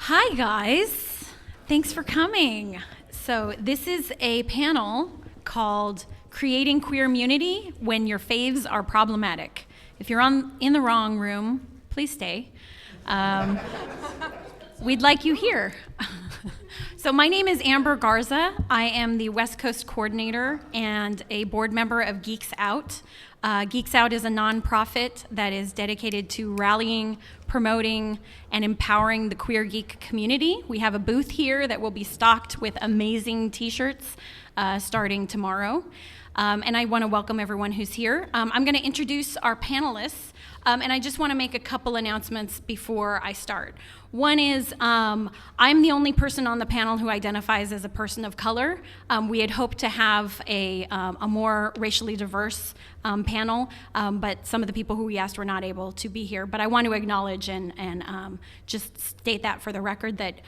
Hi, guys. Thanks for coming. So this is a panel called Creating Queermunity When Your Faves Are Problematic. If you're in the wrong room, please stay. We'd like you here. So my name is Amber Garza. I am the West Coast coordinator and a board member of Geeks Out. Geeks Out is a nonprofit that is dedicated to rallying, promoting, and empowering the queer geek community. We have a booth here that will be stocked with amazing t-shirts starting tomorrow. And I want to welcome everyone who's here. I'm going to introduce our panelists, and I just want to make a couple announcements before I start. One is I'm the only person on the panel who identifies as a person of color. We had hoped to have a more racially diverse panel, but some of the people who we asked were not able to be here. But I want to acknowledge and just state that for the record that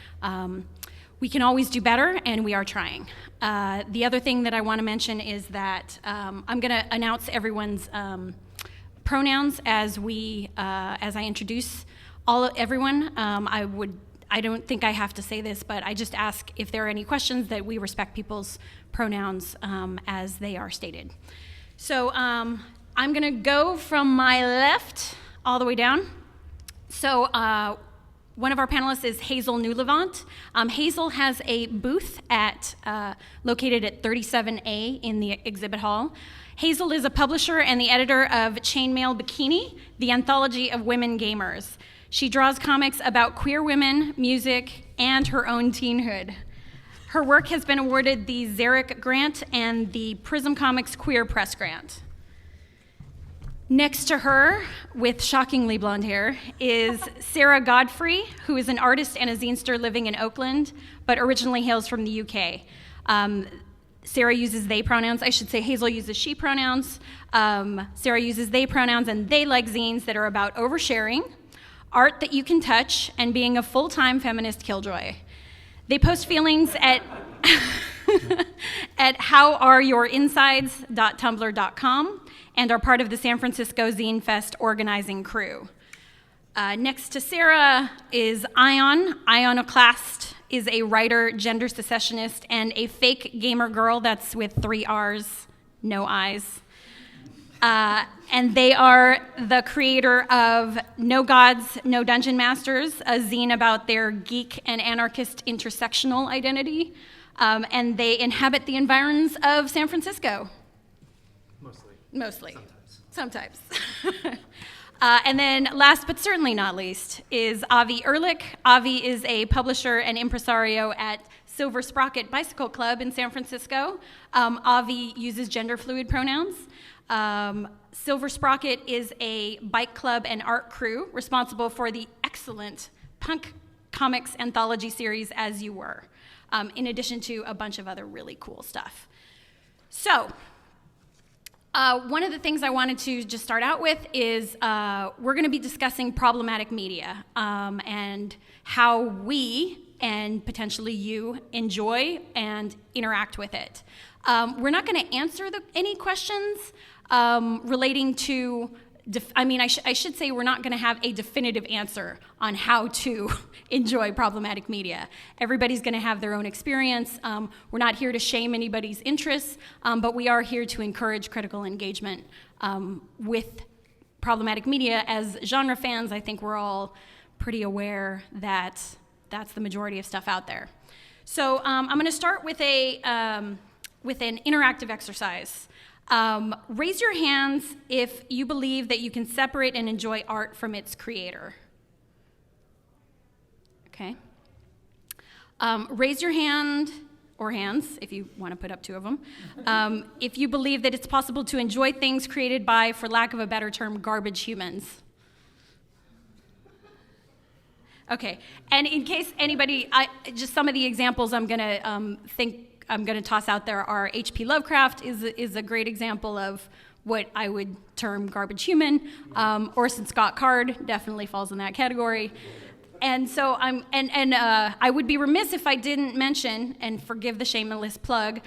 we can always do better, and we are trying. The other thing that I want to mention is that I'm going to announce everyone's pronouns as I introduce everyone. I don't think I have to say this, but I just ask if there are any questions that we respect people's pronouns as they are stated. So I'm going to go from my left all the way down. So one of our panelists is Hazel Newlevant. Hazel has a booth located at 37A in the exhibit hall. Hazel is a publisher and the editor of Chainmail Bikini, the anthology of women gamers. She draws comics about queer women, music, and her own teenhood. Her work has been awarded the Zarek Grant and the Prism Comics Queer Press Grant. Next to her, with shockingly blonde hair, is Sarah Godfrey, who is an artist and a zinester living in Oakland, but originally hails from the UK. Sarah uses they pronouns. I should say Hazel uses she pronouns. Sarah uses they pronouns, and they like zines that are about oversharing, art that you can touch, and being a full-time feminist killjoy. They post feelings at at howareyourinsides.tumblr.com and are part of the San Francisco Zine Fest organizing crew. Next to Sarah is Ion. Ionoclast is a writer, gender secessionist, and a fake gamer girl that's with 3 R's, no I's. And they are the creator of No Gods, No Dungeon Masters, a zine about their geek and anarchist intersectional identity. And they inhabit the environs of San Francisco. Mostly. Sometimes. And then last but certainly not least is Avi Ehrlich. Avi is a publisher and impresario at Silver Sprocket Bicycle Club in San Francisco. Avi uses gender fluid pronouns. Silver Sprocket is a bike club and art crew responsible for the excellent punk comics anthology series As You Were, in addition to a bunch of other really cool stuff. So, one of the things I wanted to just start out with is we're going to be discussing problematic media and how we and potentially you enjoy and interact with it. We're not going to answer any questions relating to, I should say we're not going to have a definitive answer on how to enjoy problematic media. Everybody's going to have their own experience. We're not here to shame anybody's interests, but we are here to encourage critical engagement with problematic media. As genre fans, I think we're all pretty aware that that's the majority of stuff out there. So I'm going to start with an interactive exercise. Raise your hands if you believe that you can separate and enjoy art from its creator. Okay. Raise your hand, or hands, if you want to put up 2 of them, if you believe that it's possible to enjoy things created by, for lack of a better term, garbage humans. Okay, and in case anybody, just some of the examples I'm going to toss out there are H.P. Lovecraft is a great example of what I would term garbage human. Orson Scott Card definitely falls in that category. And so I would be remiss if I didn't mention, and forgive the shameless plug,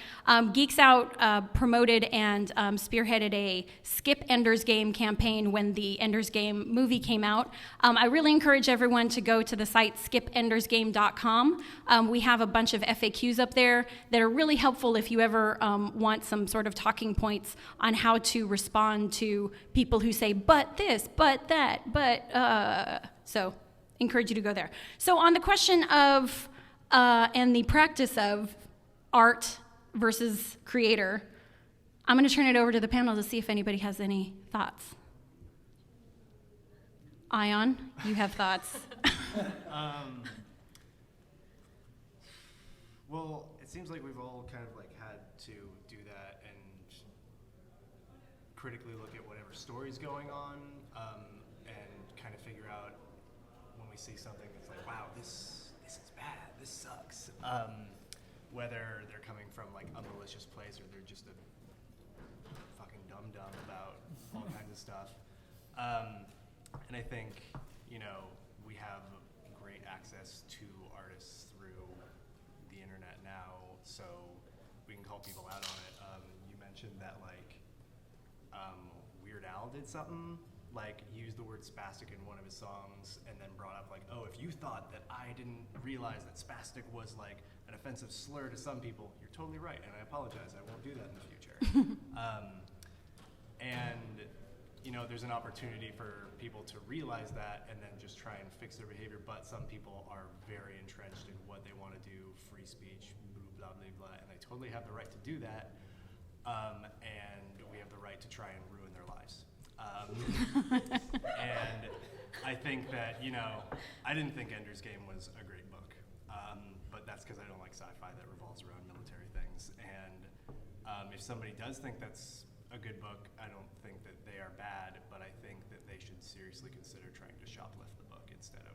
Geeks Out promoted and spearheaded a Skip Ender's Game campaign when the Ender's Game movie came out. I really encourage everyone to go to the site skipendersgame.com. We have a bunch of FAQs up there that are really helpful if you ever want some sort of talking points on how to respond to people who say, but this, but that, but, so encourage you to go there. So on the question of, and the practice of art versus creator, I'm going to turn it over to the panel to see if anybody has any thoughts. Ion, you have thoughts. Well, it seems like we've all kind of like had to do that and critically look at whatever story's going on, and kind of figure out when we see something that's like, wow, this is bad, this sucks. Whether they're coming from like a malicious place or they're just a fucking dum-dum about all kinds of stuff. And I think, you know, we have great access to artists through the internet now, so we can call people out on it. You mentioned that like Weird Al did something, like used the word spastic in one of his songs and then brought up like, oh, if you thought that I didn't realize that spastic was like an offensive slur to some people, you're totally right, and I apologize, I won't do that in the future. And you know, there's an opportunity for people to realize that and then just try and fix their behavior, but some people are very entrenched in what they want to do, free speech, blah, blah, blah, and they totally have the right to do that, and we have the right to try and ruin their lives. And I think that, you know, I didn't think Ender's Game was a great book, but that's because I don't like sci-fi that revolves around military things. And if somebody does think that's a good book, I don't think that they are bad, but I think that they should seriously consider trying to shoplift the book instead of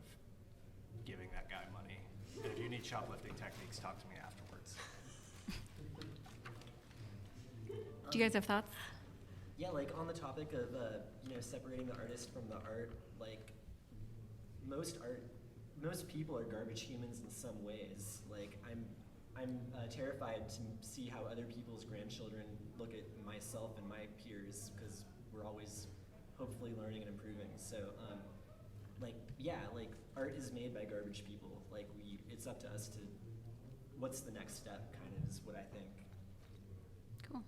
giving that guy money. And if you need shoplifting techniques, talk to me afterwards. Do you guys have thoughts? Yeah, like on the topic of you know, separating the artist from the art, like most people are garbage humans in some ways. Like I'm terrified to see how other people's grandchildren look at myself and my peers, because we're always hopefully learning and improving. So like, yeah, like art is made by garbage people. Like it's up to us to, what's the next step, kind of is what I think. Cool.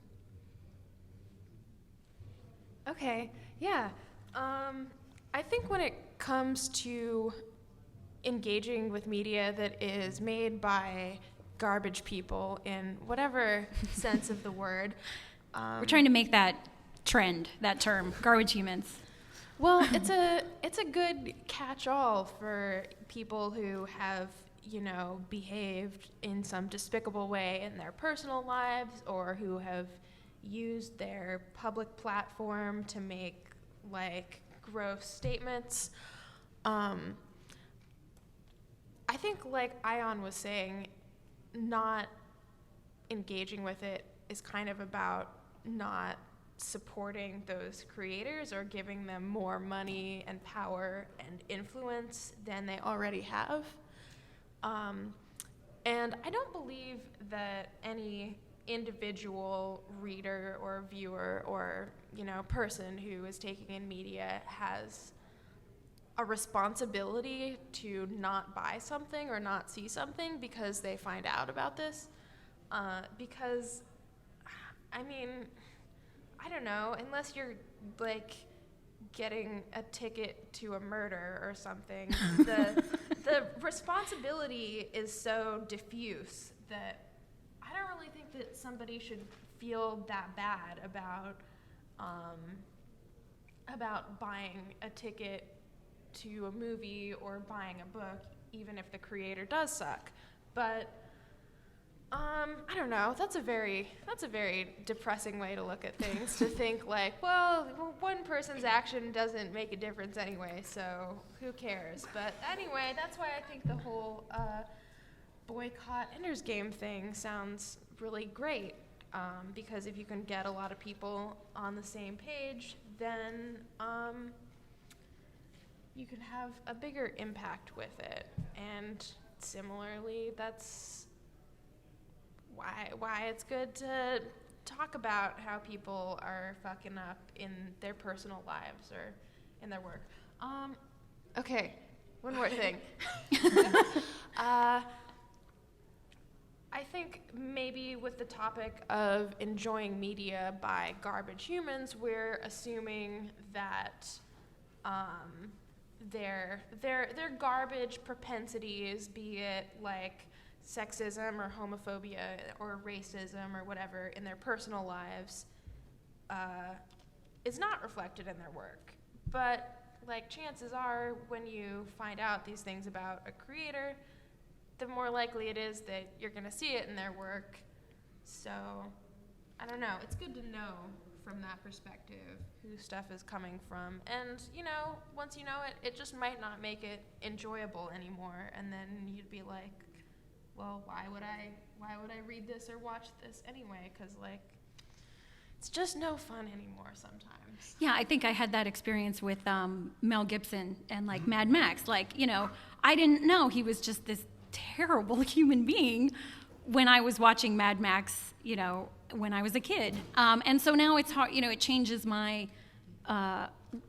Okay, yeah. I think when it comes to engaging with media that is made by garbage people in whatever sense of the word. We're trying to make that trend, that term, garbage humans. Well, it's a good catch-all for people who have, you know, behaved in some despicable way in their personal lives, or who have used their public platform to make like gross statements. I think, like Ion was saying, not engaging with it is kind of about not supporting those creators or giving them more money and power and influence than they already have. And I don't believe that any individual reader or viewer or, you know, person who is taking in media has a responsibility to not buy something or not see something because they find out about this. Because, I mean, I don't know, unless you're like getting a ticket to a murder or something, the responsibility is so diffuse that I don't really think that somebody should feel that bad about buying a ticket to a movie or buying a book, even if the creator does suck. But I don't know. That's a very depressing way to look at things. To think like, well, one person's action doesn't make a difference anyway, so who cares? But anyway, that's why I think the whole boycott Ender's Game thing sounds really great. Because if you can get a lot of people on the same page, then you could have a bigger impact with it. And similarly, that's why it's good to talk about how people are fucking up in their personal lives or in their work. Okay, one more thing. I think maybe with the topic of enjoying media by garbage humans, we're assuming that their garbage propensities, be it like sexism or homophobia or racism or whatever in their personal lives, is not reflected in their work. But like chances are, when you find out these things about a creator, the more likely it is that you're going to see it in their work. So, I don't know. It's good to know from that perspective who stuff is coming from. And, you know, once you know it, it just might not make it enjoyable anymore. And then you'd be like, well, why would I read this or watch this anyway? Because, like, it's just no fun anymore sometimes. Yeah, I think I had that experience with Mel Gibson and, like, Mad Max. Like, you know, I didn't know he was just this terrible human being when I was watching Mad Max, you know, when I was a kid. And so now it's hard, you know, it changes my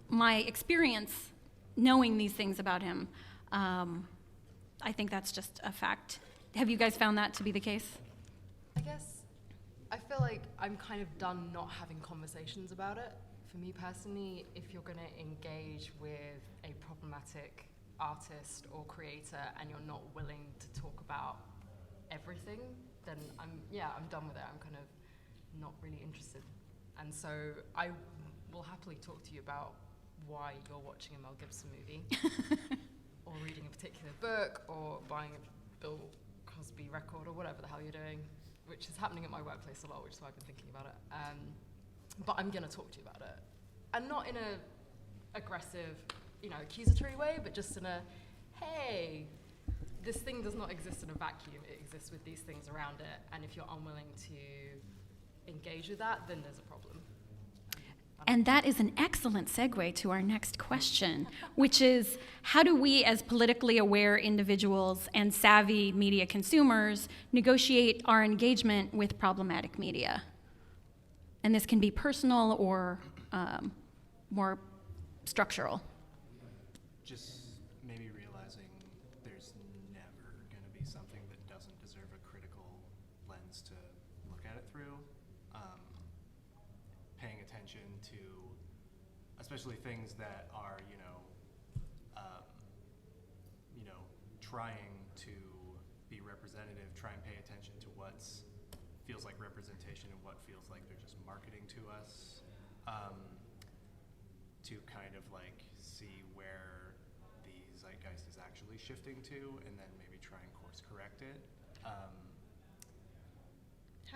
my experience knowing these things about him. I think that's just a fact. Have you guys found that to be the case? I guess I feel like I'm kind of done not having conversations about it. For me personally, if you're going to engage with a problematic artist or creator and you're not willing to talk about everything, then I'm done with it. I'm kind of not really interested. And so I will happily talk to you about why you're watching a Mel Gibson movie or reading a particular book or buying a Bill Cosby record or whatever the hell you're doing, which is happening at my workplace a lot, which is why I've been thinking about it. But I'm going to talk to you about it. And not in a aggressive, you know, accusatory way, but just in a, hey, this thing does not exist in a vacuum. It exists with these things around it. And if you're unwilling to engage with that, then there's a problem. And that is an excellent segue to our next question, which is, how do we as politically aware individuals and savvy media consumers negotiate our engagement with problematic media? And this can be personal or more structural. Just maybe realizing there's never going to be something that doesn't deserve a critical lens to look at it through. Paying attention to, especially things that are, trying to be representative, try and pay attention to what feels like representation and what feels like they're just marketing to us. To kind of like see where the zeitgeist is actually shifting to, and then maybe try and course correct it. How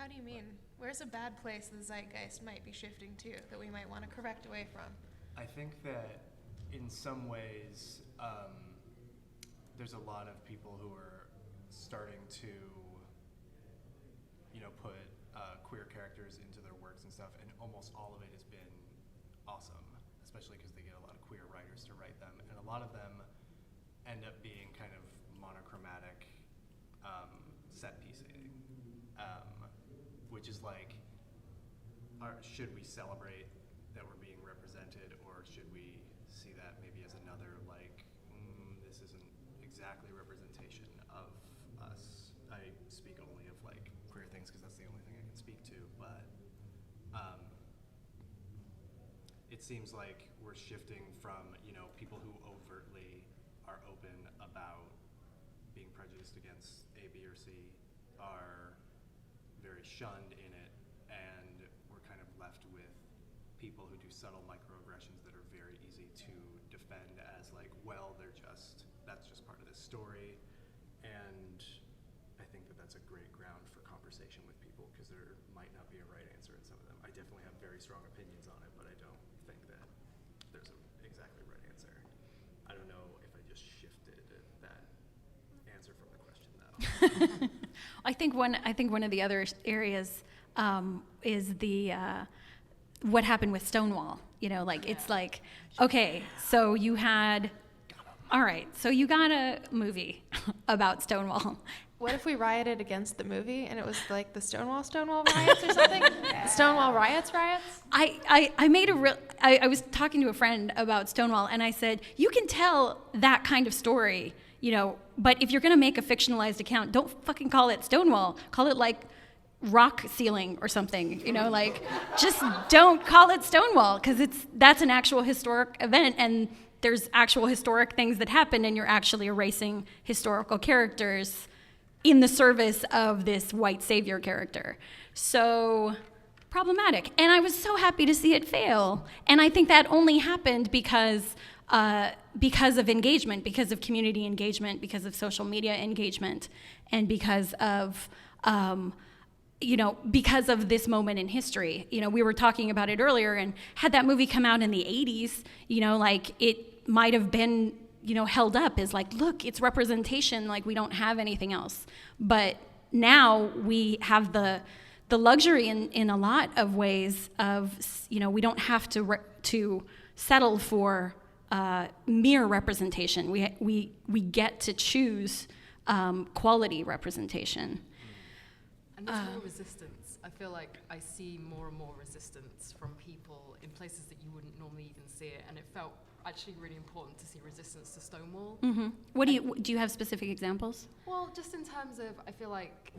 do you mean? Where's a bad place the zeitgeist might be shifting to that we might want to correct away from? I think that in some ways, there's a lot of people who are starting to, put queer characters into their works and stuff, and almost all of it has been awesome, especially because they get a lot of queer writers to write them, and a lot of them end up being kind of monochromatic set piecing, which is like, should we celebrate that we're being represented, or should we see that maybe as another like, this isn't exactly representation of us. I speak only of like queer things because that's the only thing I can speak to, but it seems like we're shifting from, people who overtly are open about being prejudiced against A, B, or C are very shunned in it, and we're kind of left with people who do subtle microaggressions that are very easy to defend as like, well, that's just part of this story. And I think that that's a great ground for conversation with people, because there might not be a right answer in some of them. I definitely have very strong opinions on it, but I don't think that there's an exactly right answer. I don't know if I just shifted that answer from the question though. I think one of the other areas is the what happened with Stonewall. It's like, okay, so you had All right, so you got a movie about Stonewall. What if we rioted against the movie and it was like the Stonewall riots or something? Stonewall riots? I made I was talking to a friend about Stonewall, and I said, you can tell that kind of story, but if you're going to make a fictionalized account, don't fucking call it Stonewall. Call it like rock ceiling or something, just don't call it Stonewall, because that's an actual historic event, and there's actual historic things that happen, and you're actually erasing historical characters in the service of this white savior character. So problematic. And I was so happy to see it fail. And I think that only happened because of engagement, because of community engagement, because of social media engagement, and because of because of this moment in history. We were talking about it earlier, and had that movie come out in the 80s, it might have been held up as like, look, it's representation, like we don't have anything else. But now we have the luxury in a lot of ways of, we don't have to settle for mere representation. We get to choose quality representation. And there's more resistance. I feel like I see more and more resistance from people in places that you wouldn't normally even see it, and it felt actually really important to see resistance to Stonewall. Mm-hmm. Do you have specific examples? Well, just in terms of, I feel like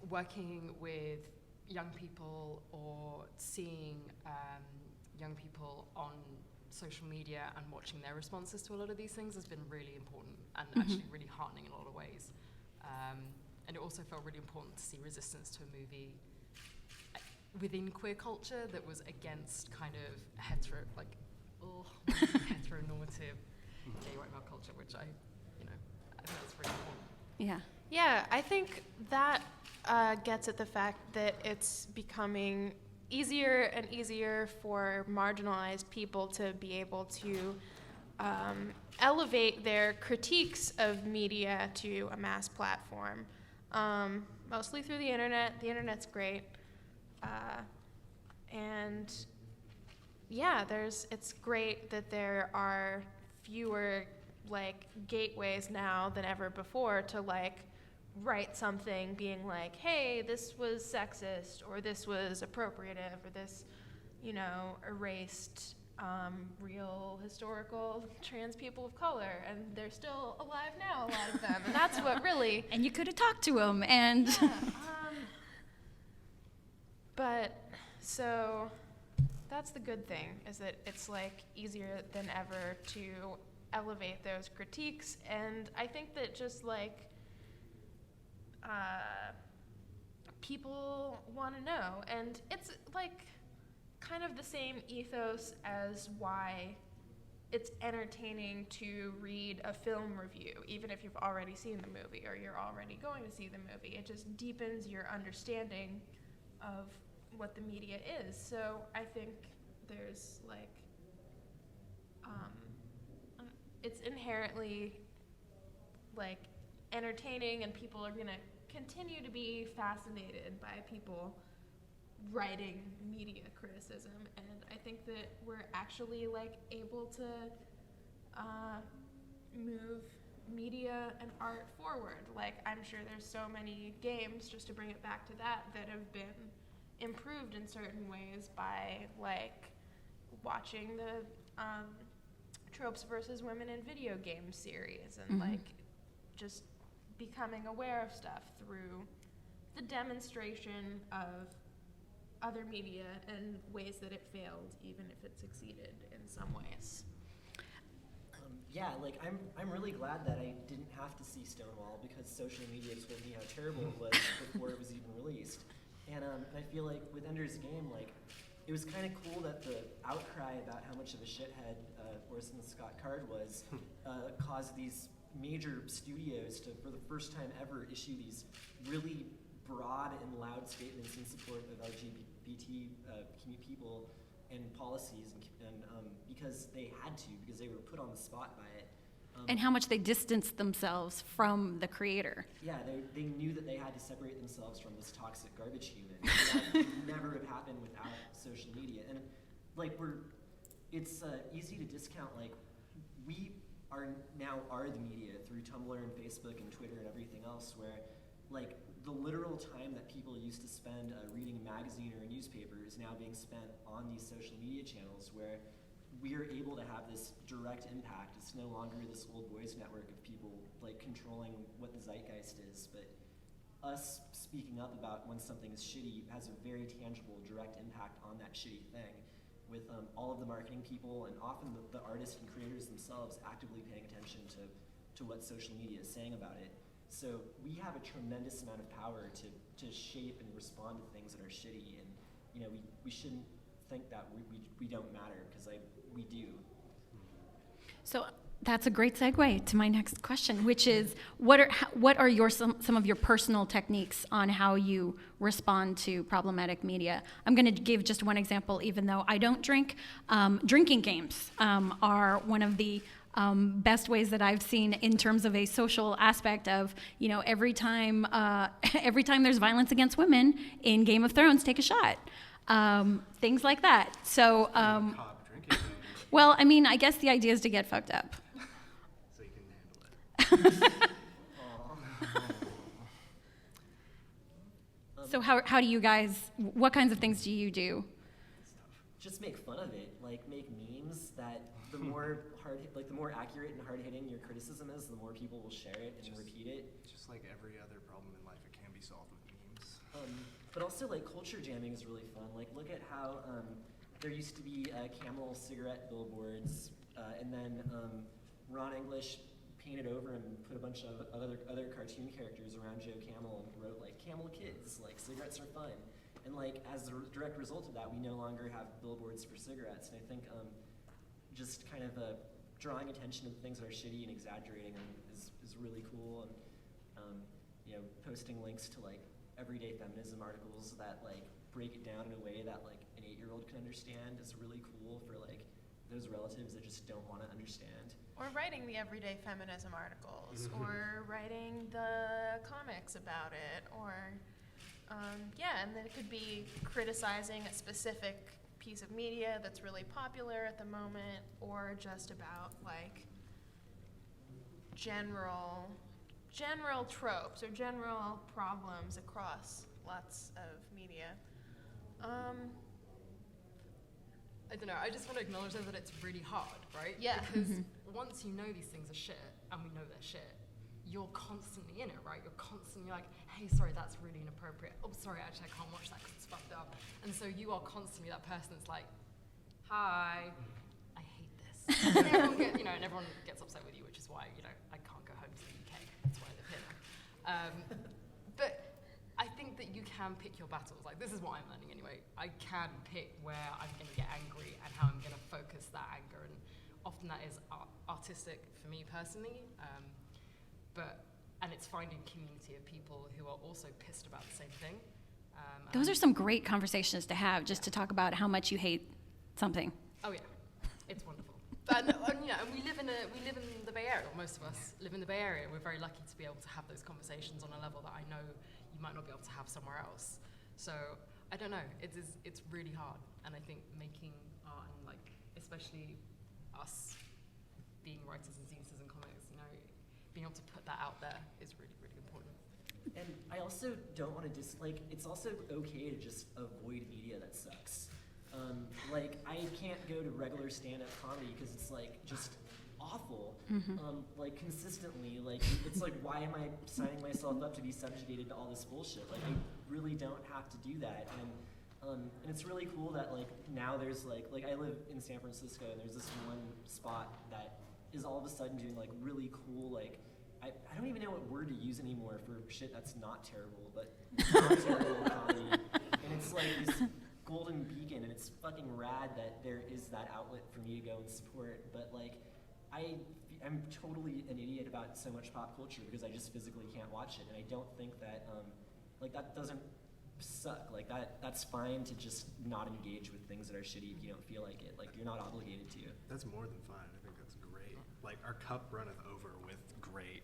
working with young people or seeing young people on social media and watching their responses to a lot of these things has been really important and actually really heartening in a lot of ways. And it also felt really important to see resistance to a movie within queer culture that was against kind of heteronormative gay white male culture, which I think that's really important. Yeah. Yeah, I think that gets at the fact that it's becoming easier and easier for marginalized people to be able to elevate their critiques of media to a mass platform, mostly through the internet. The internet's great. And yeah, it's great that there are fewer gateways now than ever before to write something being like, hey, this was sexist, or this was appropriative, or this, erased real historical trans people of color, and they're still alive now, a lot of them, and that's what really. And you could have talked to them, and. Yeah, but so that's the good thing, is that it's easier than ever to elevate those critiques, and I think that just people want to know, and it's kind of the same ethos as why it's entertaining to read a film review, even if you've already seen the movie or you're already going to see the movie. It just deepens your understanding of what the media is. So I think there's it's inherently entertaining, and people are going to continue to be fascinated by people writing media criticism, and I think that we're actually able to move media and art forward. I'm sure there's so many games, just to bring it back to that have been improved in certain ways by watching the Tropes versus Women in Video Games series, and just becoming aware of stuff through the demonstration of other media and ways that it failed, even if it succeeded in some ways. I'm really glad that I didn't have to see Stonewall, because social media told me how terrible it was before it was even released. And I feel like with Ender's Game, it was kind of cool that the outcry about how much of a shithead Orson Scott Card was caused these major studios to, for the first time ever, issue these really broad and loud statements in support of LGBT people and policies, and because they had to, because they were put on the spot by it. And how much they distanced themselves from the creator. Yeah, they knew that they had to separate themselves from this toxic garbage human. That would never have happened without social media. And it's easy to discount. are the media through Tumblr and Facebook and Twitter and everything else, where like the literal time that people used to spend reading a magazine or a newspaper is now being spent on these social media channels, where we are able to have this direct impact. It's no longer this old boys network of people like controlling what the zeitgeist is, but us speaking up about when something is shitty has a very tangible, direct impact on that shitty thing, with all of the marketing people and often the artists and creators themselves actively paying attention to what social media is saying about it. So we have a tremendous amount of power to shape and respond to things that are shitty, and you know, we shouldn't think that we don't matter, because we do. So that's a great segue to my next question, which is what are some of your personal techniques on how you respond to problematic media? I'm going to give just one example, even though I don't drink. Drinking games are one of the best ways that I've seen in terms of a social aspect of, you know, every time there's violence against women in Game of Thrones, take a shot. Things like that. So, well, I mean, I guess the idea is to get fucked up. So you can handle it. Um, So how do you guys, what kinds of things do you do? Just make fun of it, like make memes that the more the more accurate and hard-hitting your criticism is, the more people will share it and repeat it. Just like every other problem in life, it can be solved with memes. But also, like, culture jamming is really fun. Like, look at how there used to be Camel cigarette billboards, and then Ron English painted over and put a bunch of other cartoon characters around Joe Camel and wrote, like, Camel Kids, like, cigarettes are fun. And, like, as a direct result of that, we no longer have billboards for cigarettes. And I think just kind of drawing attention to the things that are shitty and exaggerating them is really cool. And, you know, posting links to, like, everyday feminism articles that like break it down in a way that like an 8-year-old can understand is really cool for like those relatives that just don't want to understand. Or writing the everyday feminism articles, or writing the comics about it, or and then it could be criticizing a specific piece of media that's really popular at the moment, or just about like general tropes or general problems across lots of media. I don't know, I just want to acknowledge though that it's really hard, right? Yeah. Because once you know these things are shit, and we know they're shit, you're constantly in it, right? You're constantly like, hey, sorry, that's really inappropriate. Oh, sorry, actually, I can't watch that because it's fucked up. And so you are constantly that person that's like, hi, I hate this. And everyone gets upset with you, which is why, I can't go home to the UK. That's why I live here. But I think that you can pick your battles. Like, this is what I'm learning anyway. I can pick where I'm going to get angry and how I'm going to focus that anger. And often that is artistic for me personally. And it's finding community of people who are also pissed about the same thing. Those are some great conversations to have, just to talk about how much you hate something. Oh yeah, it's wonderful. And we live in the Bay Area. Or most of us live in the Bay Area. We're very lucky to be able to have those conversations on a level that I know you might not be able to have somewhere else. So I don't know. It's really hard, and I think making art and like especially us being writers and zines and comics, being able to put that out there is really, really important. And I also don't want to it's also okay to just avoid media that sucks. Like, I can't go to regular stand-up comedy because it's like just awful. Like consistently, like it's like, why am I signing myself up to be subjugated to all this bullshit? Like, I really don't have to do that. And it's really cool that like now there's like I live in San Francisco, and there's this one spot that is all of a sudden doing like really cool, like I don't even know what word to use anymore for shit that's not terrible, but not terrible comedy. And it's like this golden beacon, and it's fucking rad that there is that outlet for me to go and support. But like I'm totally an idiot about so much pop culture because I just physically can't watch it, and I don't think that like that doesn't suck. Like that's fine to just not engage with things that are shitty if you don't feel like it. Like, you're not obligated to. That's more than fine. I think that's great. Like, our cup runneth over with great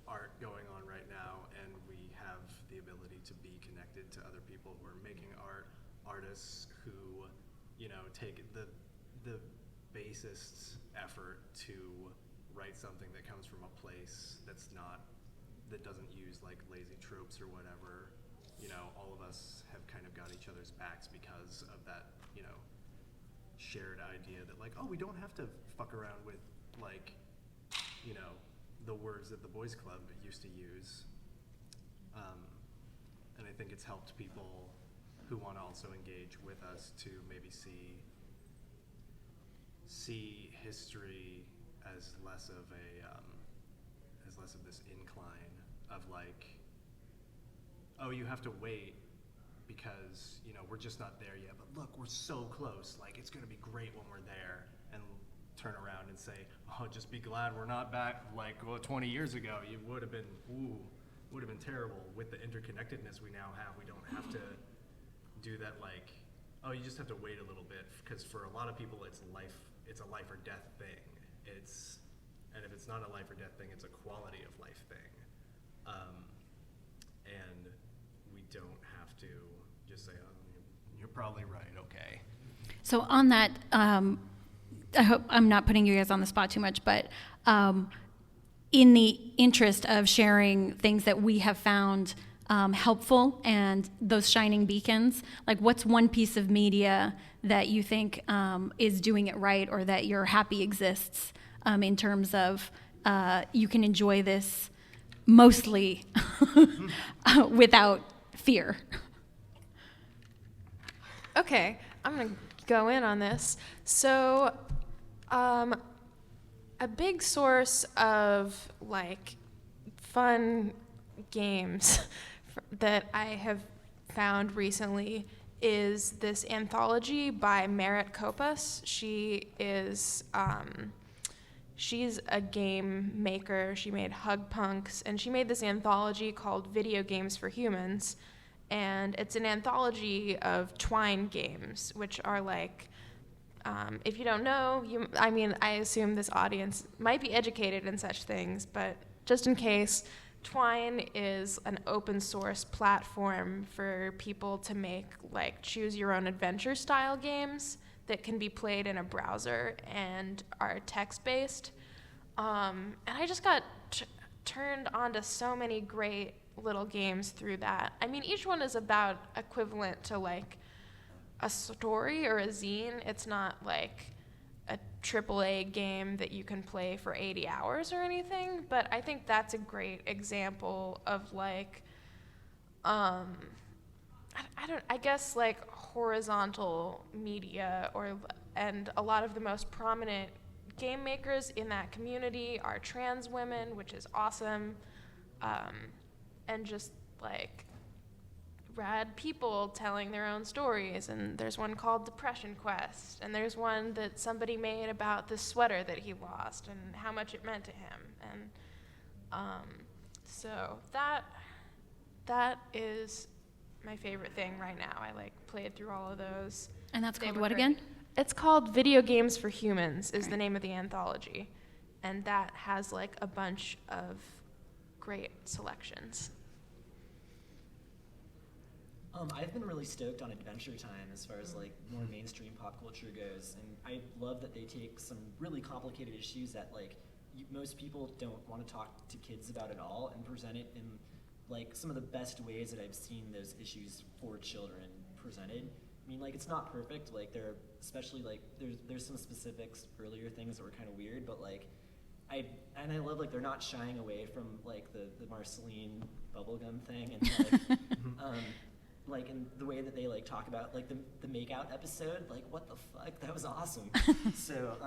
art going on right now, and we have the ability to be connected to other people who are making art, artists who, take the basest effort to write something that comes from a place that doesn't use like lazy tropes or whatever, you know, all of us have kind of got each other's backs because of that, you know, shared idea that like, oh, we don't have to fuck around with like, you know, the words that the boys club used to use. And I think it's helped people who want to also engage with us to maybe see history as less of this incline of like, oh, you have to wait because, you know, we're just not there yet, but look, we're so close, like it's gonna be great when we're there, and turn around and say, oh, just be glad we're not back like 20 years ago. You would have been terrible. With the interconnectedness we now have, we don't have to do that like, oh, you just have to wait a little bit, because for a lot of people it's a life or death thing. And if it's not a life or death thing, it's a quality of life thing. And we don't have to just say, oh, you're probably right, okay. So on that, I hope I'm not putting you guys on the spot too much, but in the interest of sharing things that we have found helpful and those shining beacons, like what's one piece of media that you think is doing it right, or that you're happy exists in terms of you can enjoy this mostly without fear? Okay, I'm gonna go in on this. So, a big source of like fun games that I have found recently is this anthology by Merritt Kopas. She's a game maker. She made Hug Punks, and she made this anthology called Video Games for Humans. And it's an anthology of Twine games, which are like, if you don't know, I assume this audience might be educated in such things, but just in case, Twine is an open source platform for people to make like choose your own adventure style games that can be played in a browser and are text-based. And I just got turned on to so many great little games through that. I mean, each one is about equivalent to like a story or a zine. It's not like a AAA game that you can play for 80 hours or anything, but I think that's a great example of like, I guess like horizontal media, and a lot of the most prominent game makers in that community are trans women, which is awesome, and just like rad people telling their own stories. And there's one called Depression Quest, and there's one that somebody made about the sweater that he lost and how much it meant to him. And so that is my favorite thing right now. I like played through all of those. And that's They called were what great. again? It's called Video Games for Humans is the name of the anthology. And that has like a bunch of great selections. I've been really stoked on Adventure Time as far as like more mainstream pop culture goes, and I love that they take some really complicated issues that like most people don't want to talk to kids about at all, and present it in like some of the best ways that I've seen those issues for children presented. I mean, like, it's not perfect. Like, there are, especially like there's some specifics, earlier things that were kind of weird, but like I love like they're not shying away from like the Marceline bubblegum thing, and like in the way that they like talk about like the makeout episode, like what the fuck, that was awesome. So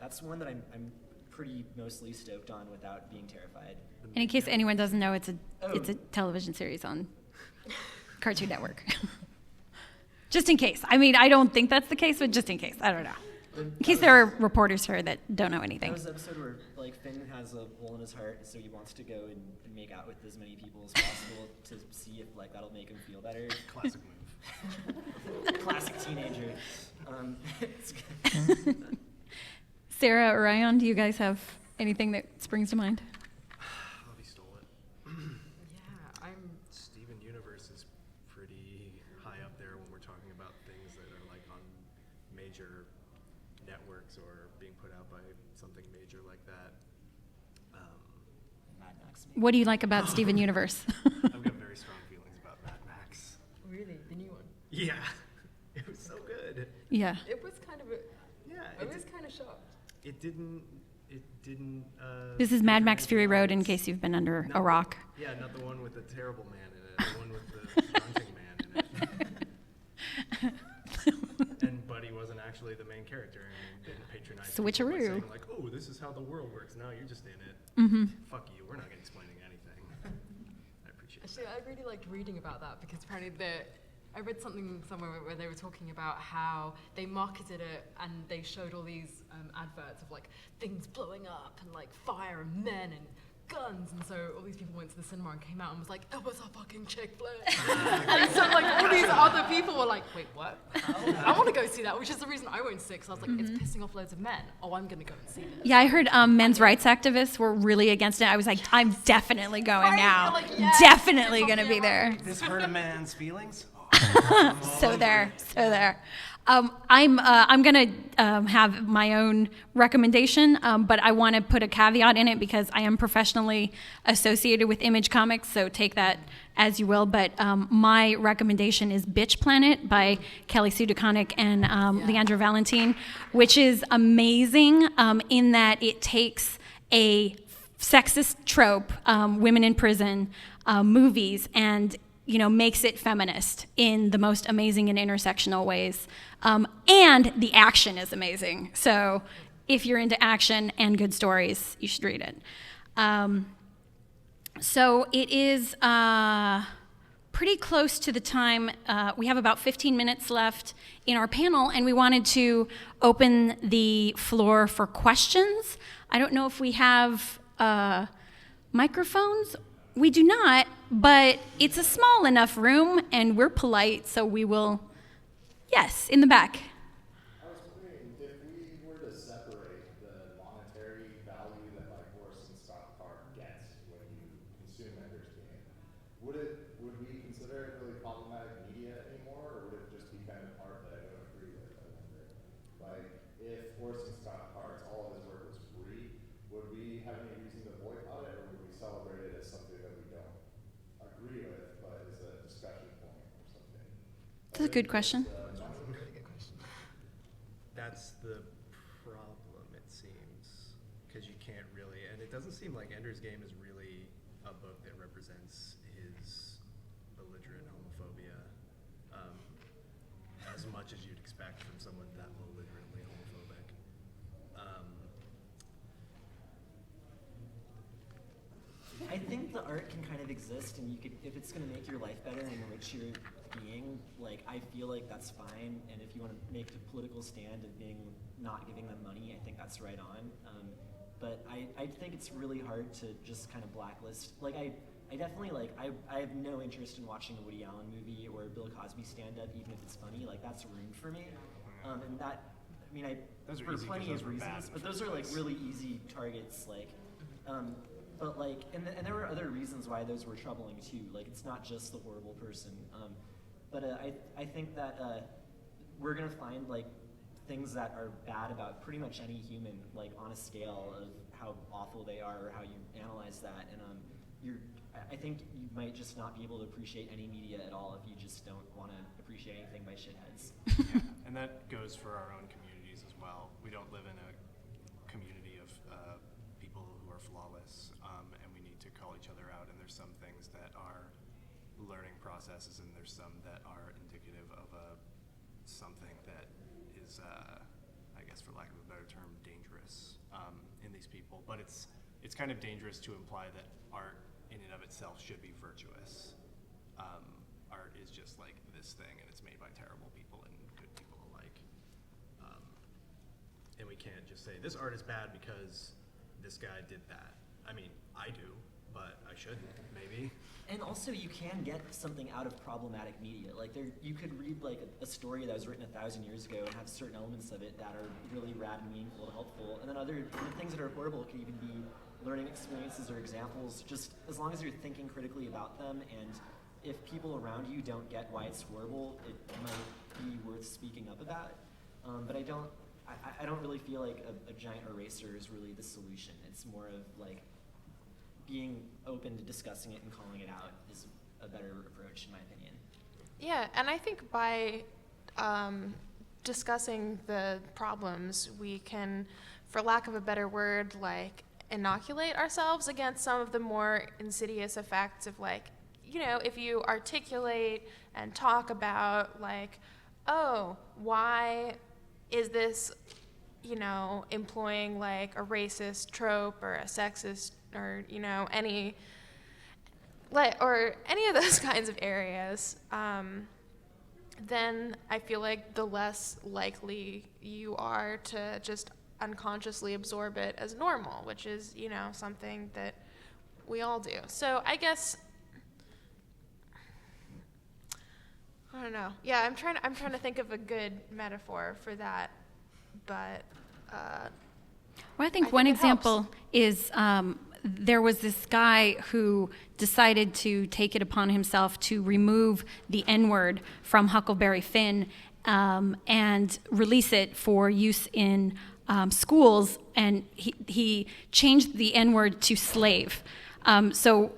that's one that I'm pretty mostly stoked on without being terrified. And in case anyone doesn't know, it's a television series on Cartoon Network. Just in case. I mean, I don't think that's the case, but just in case. I don't know. In case there are reporters here that don't know anything. That was the episode where like Finn has a hole in his heart, so he wants to go and make out with as many people as possible to see if like that'll make him feel better. Classic move. Classic teenager. It's Sarah or Ryan, do you guys have anything that springs to mind? Avi stole it. Yeah, Steven Universe is pretty high up there when we're talking about things that are like on major networks or being put out by something major like that. Mad Max movie. What do you like about Steven Universe? I've got very strong feelings about Mad Max. Really? The new one? Yeah, it was so good. Yeah. It was kind of a... Yeah, I was kind of shocked. it didn't. This is Mad Max Fury Road, in case you've been under a rock. Yeah, not the one with the terrible man in it. The one with the grunting man in it. And Buddy wasn't actually the main character and didn't patronize people by Switcheroo. saying like, "Oh, this is how the world works." No, you're just in it. Mm-hmm. Fuck you. We're not explaining anything. I appreciate Actually, that. I really liked reading about that because apparently I read something somewhere where they were talking about how they marketed it and they showed all these adverts of like things blowing up and like fire and men and guns, and so all these people went to the cinema and came out and was like, it was a fucking chick flick. And so like all these other people were like, wait, what? I want to go see that, which is the reason I won't see it, because I was like, it's pissing off loads of men. Oh, I'm gonna go and see this. Yeah, I heard men's rights activists were really against it. I was like, I'm definitely going Right? now. You're like, yes, Definitely it's going to on be the there. This hurt a man's feelings. So there. I'm gonna have my own recommendation, but I want to put a caveat in it because I am professionally associated with Image Comics, so take that as you will. But my recommendation is Bitch Planet by Kelly Sue DeConnick and Leandra Valentine, which is amazing in that it takes a sexist trope, women in prison, movies, and makes it feminist in the most amazing and intersectional ways. And the action is amazing. So if you're into action and good stories, you should read it. So it is pretty close to the time. We have about 15 minutes left in our panel, and we wanted to open the floor for questions. I don't know if we have microphones. We do not, but it's a small enough room, and we're polite, so we will. Yes, in the back. I was wondering if we were to separate the monetary value that like horse and stock car gets when you consume Ender's Game, would we consider it really problematic media anymore, or would it just be kind of art that I don't agree with? I wonder. Like, if horse and stock cars, all of his work was free, would we have any reason to boycott it, or would we celebrate it as something that we don't agree with, but is a discussion point or something? That's a good question. That's the problem, it seems, because you can't really, and it doesn't seem like Ender's Game is really a book that represents his belligerent homophobia as much as you'd expect from someone that belligerently homophobic. I think the art can kind of exist, and you could, if it's going to make your life better and enrich your being, like, I feel like that's fine. And if you want to make a political stand of not giving them money, I think that's right on. But I think it's really hard to just kind of blacklist. Like, I definitely, like, I have no interest in watching a Woody Allen movie or a Bill Cosby stand-up, even if it's funny. Like, that's ruined for me. And that, I mean, Those are for easy plenty 'cause those of were bad reasons, in but the those first are, like, place. really easy targets, like, but like, and there were other reasons why those were troubling too. Like, it's not just the horrible person. But I think that we're gonna find like things that are bad about pretty much any human, like on a scale of how awful they are or how you analyze that. And I think you might just not be able to appreciate any media at all if you just don't want to appreciate anything by shitheads. Yeah, and that goes for our own communities as well. We don't live in a community of people who are flawless, and we need to call each other out. And there's some things that are learning processes, and there's some that are indicative of something that is, I guess, for lack of a better term, dangerous in these people. But it's kind of dangerous to imply that art in and of itself should be virtuous. Art is just like this thing, and it's made by terrible people and good people alike. And we can't just say this art is bad because this guy did that. I mean, I do, but I shouldn't, maybe. And also, you can get something out of problematic media. Like, you could read like a story that was written 1,000 years ago and have certain elements of it that are really rad and meaningful and helpful. And then other things that are horrible can even be learning experiences or examples, just as long as you're thinking critically about them. And if people around you don't get why it's horrible, it might be worth speaking up about. But I don't really feel like a giant eraser is really the solution. It's more of like being open to discussing it and calling it out is a better approach, in my opinion. Yeah, and I think by discussing the problems, we can, for lack of a better word, like inoculate ourselves against some of the more insidious effects of, like, you know, if you articulate and talk about, like, oh, why is this, you know, employing like a racist trope or a sexist or, you know, any of those kinds of areas, then I feel like the less likely you are to just unconsciously absorb it as normal, which is, you know, something that we all do. So I guess, I don't know. Yeah, I'm trying to think of a good metaphor for that, but Well, I think one example is there was this guy who decided to take it upon himself to remove the N-word from Huckleberry Finn and release it for use in schools, and he changed the N-word to slave. So,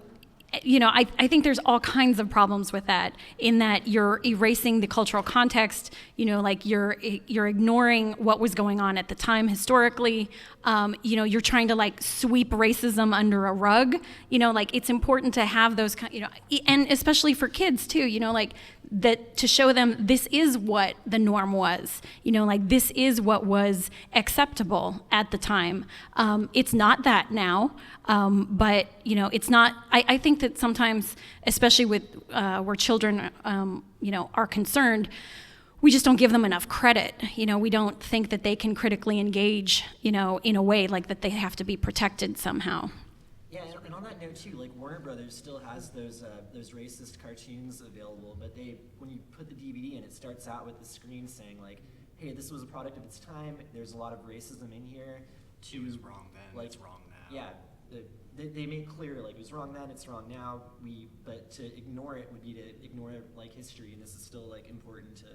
you know, I think there's all kinds of problems with that, in that you're erasing the cultural context, you know, like you're ignoring what was going on at the time historically. You know, you're trying to like sweep racism under a rug, you know, like it's important to have those, you know, and especially for kids too, you know, like that, to show them this is what the norm was, you know, like this is what was acceptable at the time. It's not that now, but, you know, it's not, I think that sometimes, especially with where children, you know, are concerned, we just don't give them enough credit. You know, we don't think that they can critically engage, you know, in a way like that they have to be protected somehow. Yeah, and on that note too, like Warner Brothers still has those racist cartoons available, but when you put the DVD in, it starts out with the screen saying like, "Hey, this was a product of its time. There's a lot of racism in here." It was wrong then. Like, it's wrong now. Yeah, they make clear like it was wrong then, it's wrong now. But to ignore it would be to ignore like history, and this is still like important to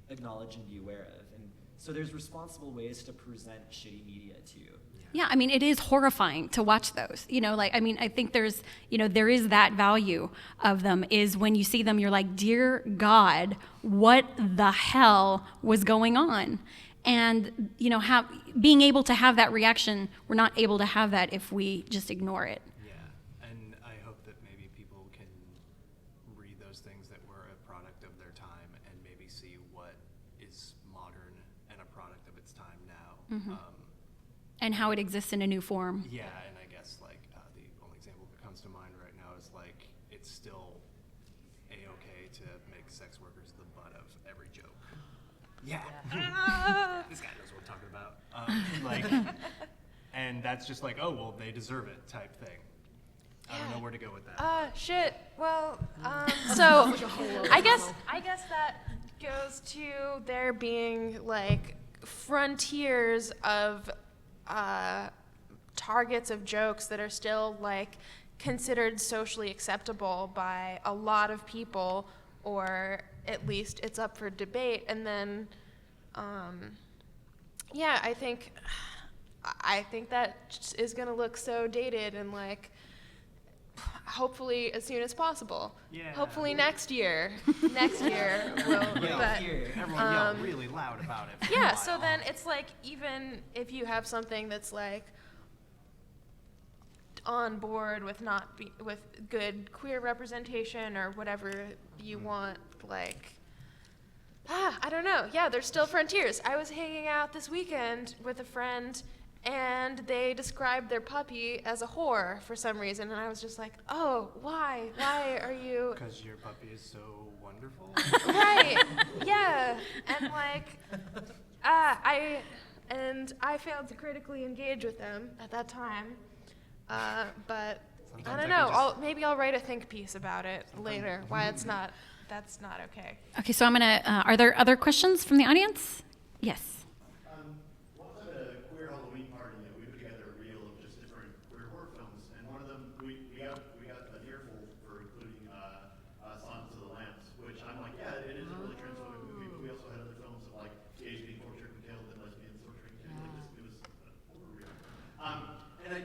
acknowledge and be aware of. And so there's responsible ways to present shitty media too. Yeah, I mean, it is horrifying to watch those. You know, like, I mean, I think there's, you know, there is that value of them, is when you see them, you're like, dear God, what the hell was going on? And, you know, being able to have that reaction, we're not able to have that if we just ignore it. Yeah, and I hope that maybe people can read those things that were a product of their time and maybe see what is modern and a product of its time now. Mm-hmm. And how it exists in a new form. Yeah, and I guess like the only example that comes to mind right now is like it's still a-okay to make sex workers the butt of every joke. Yeah. This guy knows what I'm talking about. Like, and that's just like, oh well, they deserve it type thing. I don't know where to go with that. Shit. Well, so I guess that goes to there being like frontiers of targets of jokes that are still like considered socially acceptable by a lot of people, or at least it's up for debate. And then yeah, I think that is going to look so dated, and like hopefully as soon as possible. Yeah. Hopefully next year we'll but Everyone yell really loud about it. for a yeah, while. so then it's like, even if you have something that's like on board with with good queer representation or whatever you want, like, I don't know. Yeah, there's still frontiers. I was hanging out this weekend with a friend, and they described their puppy as a whore for some reason, and I was just like, oh, why? Why are you... Because your puppy is so wonderful. Right, yeah, and like, I failed to critically engage with them at that time, but Sometimes I I don't can know, just- maybe I'll write a think piece about it later, why that's not okay. Okay, so I'm going to, are there other questions from the audience? Yes. One time at a queer Halloween party, we put together a reel of just different queer horror films, and one of them we got an earful for including Silence of the Lambs, which I'm like, yeah, it is a really transphobic movie. But we also had other films of like gays being tortured and killed and lesbians tortured and killed. Like it was a horror reel. And I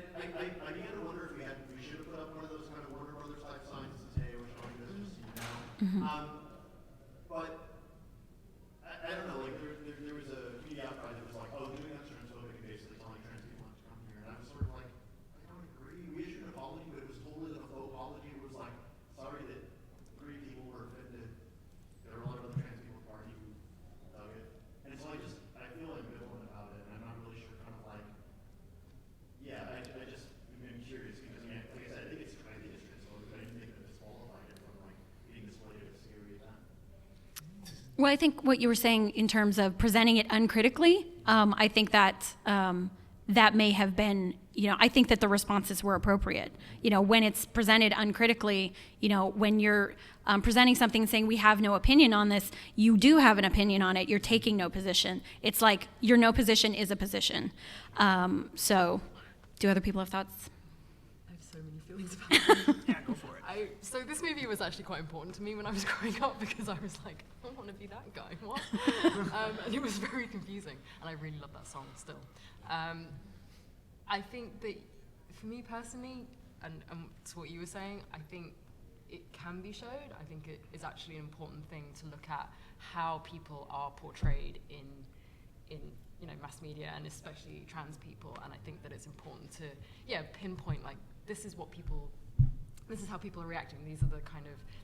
began to wonder if we should have put up Well, I think what you were saying in terms of presenting it uncritically, I think that that may have been, I think that the responses were appropriate. When it's presented uncritically, when you're presenting something and saying we have no opinion on this, you do have an opinion on it. You're taking no position. It's like your no position is a position. So, do other people have thoughts? I have so many feelings about it. Yeah, go for it. So this movie was actually quite important to me when I was growing up because I was like, I want to be that guy. What? And it was very confusing. And I really love that song still. I think that for me personally, and to what you were saying, I think it can be showed. I think it is actually an important thing to look at how people are portrayed in mass media, and especially trans people. And I think that it's important to pinpoint like this is how people are reacting.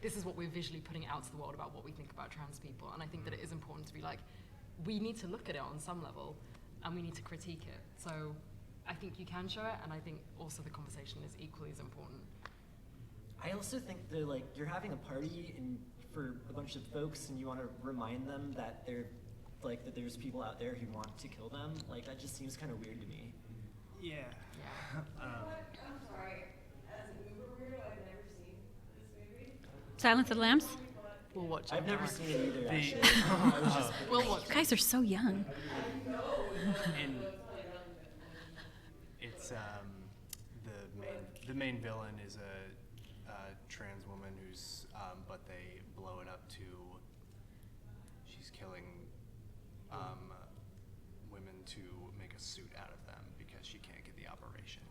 This is what we're visually putting out to the world about what we think about trans people. And I think that it is important to be like, we need to look at it on some level and we need to critique it. So I think you can show it, and I think also the conversation is equally as important. I also think that like you're having a party for a bunch of folks and you want to remind them that that there's people out there who want to kill them. Like that just seems kind of weird to me. Yeah. I'm sorry. As an Uber weirdo, I've never seen this movie. Silence of the Lambs? We'll watch it. I've never seen it either, The- actually. I was just We'll watch You guys are so young. It's the main villain is a trans woman who's but they blow it up to she's killing women to make a suit out of them because she can't get the operation.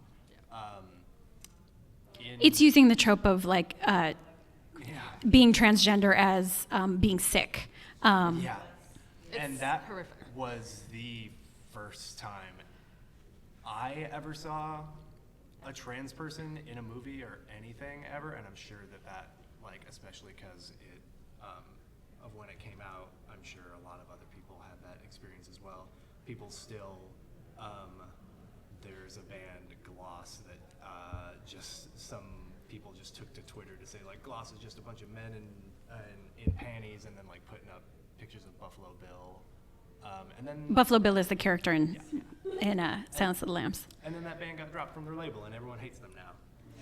It's using the trope of like being transgender as being sick. Yeah, and It's that horrific. was the first time I ever saw a trans person in a movie or anything ever, and I'm sure that like, especially because of when it came out, I'm sure a lot of other people had that experience as well. People still, there's a band, Gloss, that just some people just took to Twitter to say like Gloss is just a bunch of men in panties, and then like putting up pictures of Buffalo Bill, and then Buffalo Bill is the character in Silence of the Lambs. and then that band got dropped from their label, and everyone hates them now.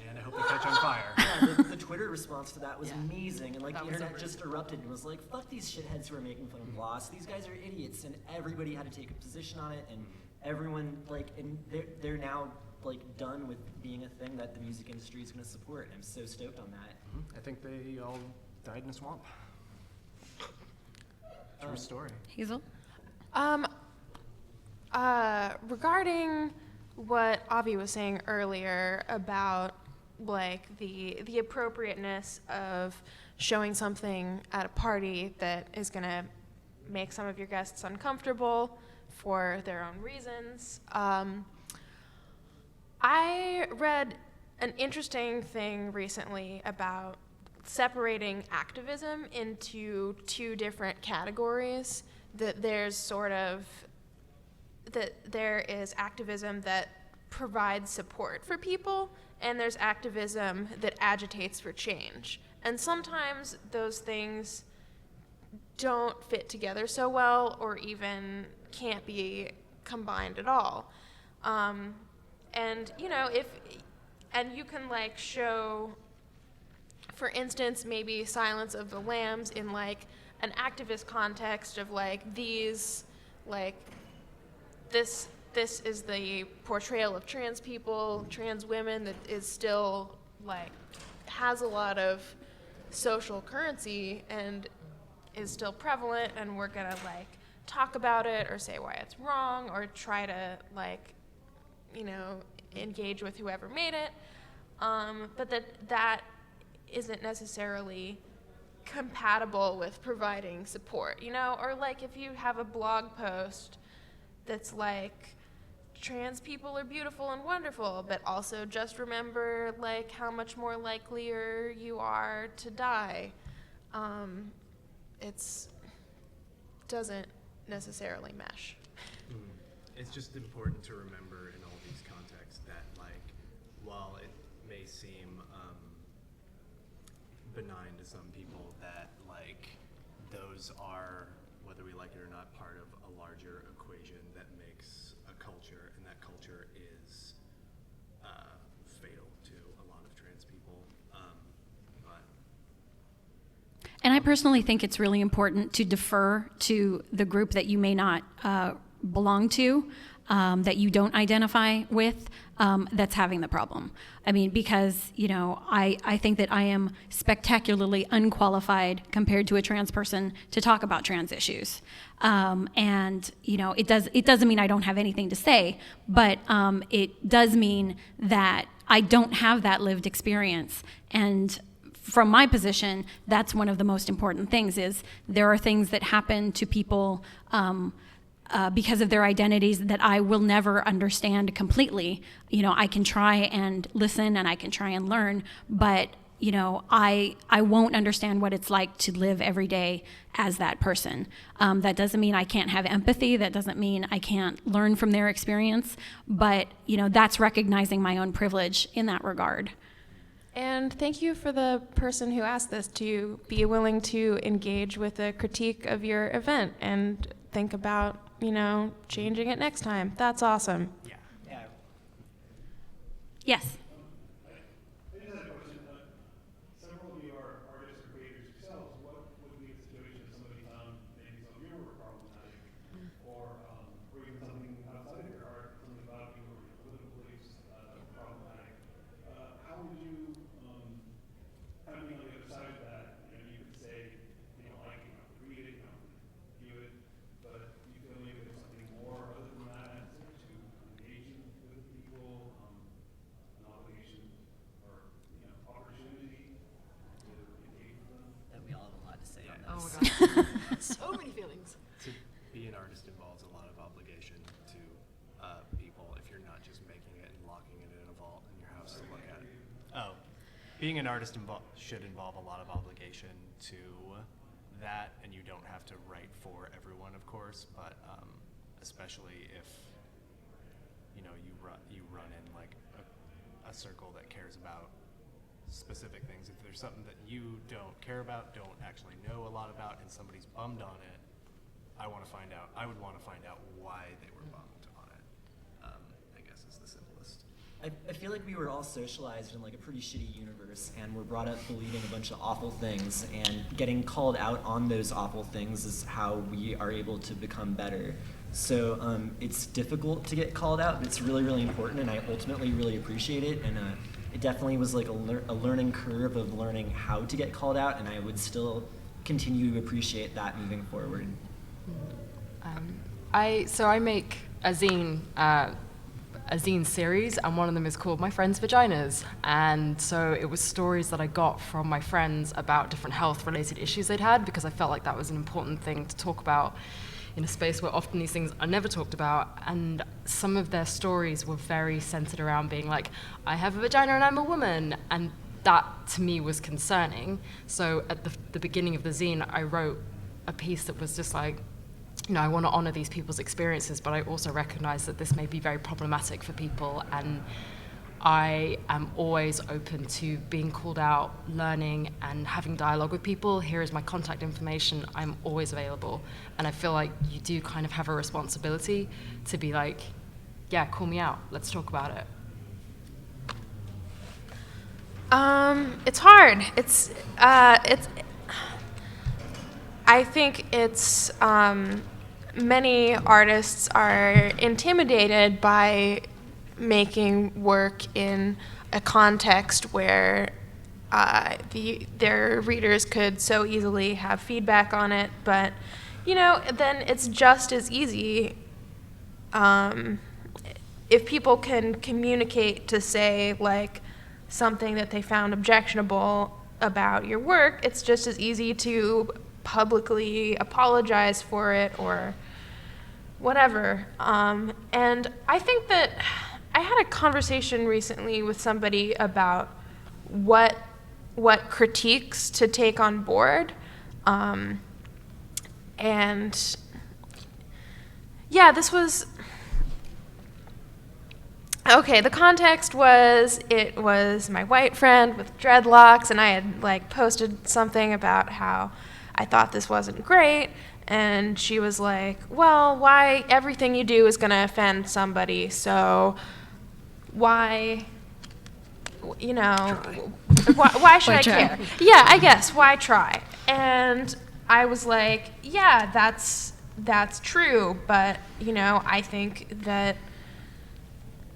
And I hope they catch on fire. Yeah, the Twitter response to that was amazing, and like That the was internet amazing. just erupted and was like, "Fuck these shitheads who are making fun of Gloss. These guys are idiots," and everybody had to take a position on it, and everyone and they're now like done with being a thing that the music industry is going to support. And I'm so stoked on that. I think they all died in a swamp. True story. Hazel? Regarding what Avi was saying earlier about like the appropriateness of showing something at a party that is going to make some of your guests uncomfortable for their own reasons. I read an interesting thing recently about separating activism into two different categories. That there is activism that provides support for people, and there's activism that agitates for change. And sometimes those things don't fit together so well, or even can't be combined at all. And you can like show, for instance, maybe Silence of the Lambs in like an activist context of like this is the portrayal of trans people, trans women that is still like has a lot of social currency and is still prevalent, and we're gonna like talk about it or say why it's wrong or try to like engage with whoever made it, but that isn't necessarily compatible with providing support, or like if you have a blog post that's like trans people are beautiful and wonderful, but also just remember like how much more likelier you are to die. It's doesn't necessarily mesh. It's just important to remember in all these contexts that, like, while it may seem benign to some people, that like those are, whether we like it or not, part of a larger equation that makes a culture, and that culture is fatal to a lot of trans people. But And I personally think it's really important to defer to the group that you may not belong to, that you don't identify with, that's having the problem. I mean, because, you know, I think that I am spectacularly unqualified compared to a trans person to talk about trans issues. And, you know, it doesn't mean I don't have anything to say, but it does mean that I don't have that lived experience. And from my position, that's one of the most important things. Is there are things that happen to people because of their identities that I will never understand completely. You know, I can try and listen and I can try and learn, but you know, I won't understand what it's like to live every day as that person. That doesn't mean I can't have empathy. That doesn't mean I can't learn from their experience. But you know, that's recognizing my own privilege in that regard. And thank you for the person who asked this to be willing to engage with a critique of your event and think about, you know, changing it next time. That's awesome. yeah. Yeah. Yes. I just had a question. Several of you are artists or creators yourselves. What would be the situation if somebody found maybe some of your work problematic, or even something outside of your art, something about you or your political beliefs problematic? How would you, kind of being on the other side of that, you know, you could say, you know, like, you know, read it, you know, view it, but you feel maybe there's something more other than that to engaging with people, an obligation or, you know, opportunity to engage with them. That we all have a lot to say on Oh this. my god. So many feelings. To be an artist involves a lot of obligation to people if you're not just making it and locking it in a vault in your house to look at it. Oh, being an artist should involve a lot of obligation to that, and you don't have to write for everyone, of course, but especially if you know you run in like a circle that cares about specific things. If there's something that you don't care about, don't actually know a lot about, and somebody's bummed on it, I would want to find out why they were bummed on it. I guess is the simplest. I feel like we were all socialized in like a pretty shitty universe, and we're brought up believing a bunch of awful things, and getting called out on those awful things is how we are able to become better. So it's difficult to get called out, but it's really, really important, and I ultimately really appreciate it. And it definitely was like a learning curve of learning how to get called out, and I would still continue to appreciate that moving forward. I make a zine series, and one of them is called My Friends' Vaginas. And so it was stories that I got from my friends about different health-related issues they'd had, because I felt like that was an important thing to talk about in a space where often these things are never talked about. And some of their stories were very centered around being like, I have a vagina and I'm a woman. And that, to me, was concerning. So at the beginning of the zine, I wrote a piece that was just like, you know, I want to honor these people's experiences, but I also recognize that this may be very problematic for people, and I am always open to being called out, learning, and having dialogue with people. Here is my contact information. I'm always available. And I feel like you do kind of have a responsibility to be like, yeah, call me out. Let's talk about it. It's hard. I think it's, many artists are intimidated by making work in a context where their readers could so easily have feedback on it, but you know, then it's just as easy if people can communicate to say like something that they found objectionable about your work. It's just as easy to publicly apologize for it or whatever. And I think that I had a conversation recently with somebody about what critiques to take on board. And yeah, this was, okay, the context was, it was my white friend with dreadlocks, and I had like posted something about how I thought this wasn't great. And she was like, well, why everything you do is going to offend somebody, so why, you know, why should I care? Yeah, I guess, why try? And I was like, yeah, that's true, but, you know, I think that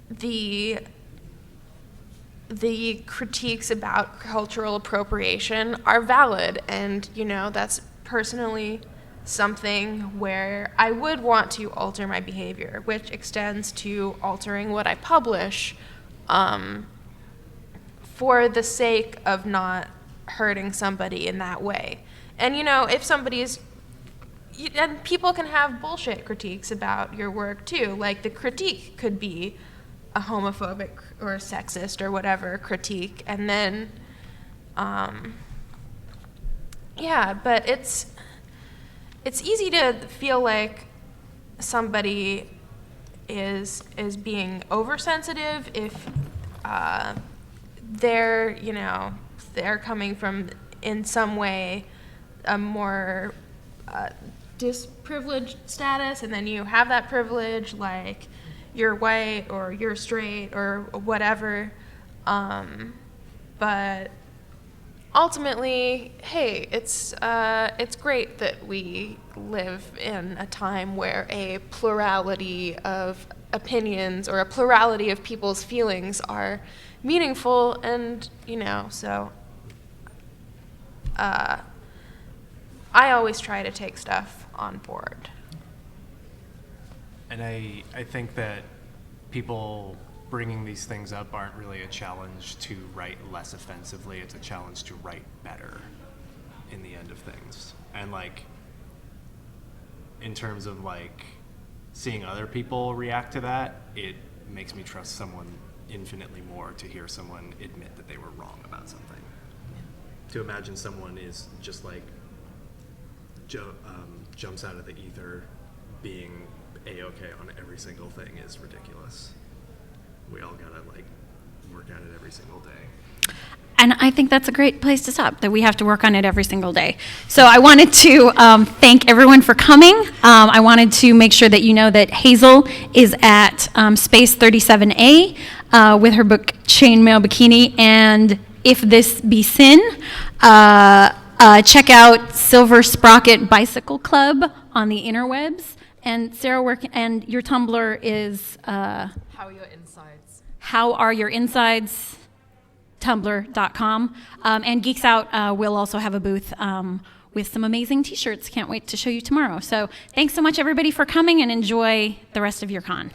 the critiques about cultural appropriation are valid, and, you know, that's personally something where I would want to alter my behavior, which extends to altering what I publish, for the sake of not hurting somebody in that way. And, you know, if somebody's, and people can have bullshit critiques about your work too. Like, the critique could be a homophobic or sexist or whatever critique, and then, yeah, but it's easy to feel like somebody is being oversensitive if they're, you know, they're coming from, in some way, a more disprivileged status, and then you have that privilege, like you're white or you're straight or whatever, but ultimately, hey, it's great that we live in a time where a plurality of opinions or a plurality of people's feelings are meaningful, and, you know, so I always try to take stuff on board. And I think that people bringing these things up aren't really a challenge to write less offensively. It's a challenge to write better in the end of things. And, like, in terms of, like, seeing other people react to that, it makes me trust someone infinitely more to hear someone admit that they were wrong about something. To imagine someone is just, like, jumps out of the ether being A-okay on every single thing is ridiculous. We all gotta, like, work at it every single day. And I think that's a great place to stop, that we have to work on it every single day. So I wanted to thank everyone for coming. I wanted to make sure that you know that Hazel is at Space 37A with her book Chainmail Bikini and If This Be Sin. Check out Silver Sprocket Bicycle Club on the interwebs. And Sarah, and your Tumblr is How Are Your Insides? How Are Your Insides? Tumblr.com. And Geeks Out will also have a booth with some amazing t-shirts. Can't wait to show you tomorrow. So thanks so much, everybody, for coming, and enjoy the rest of your con.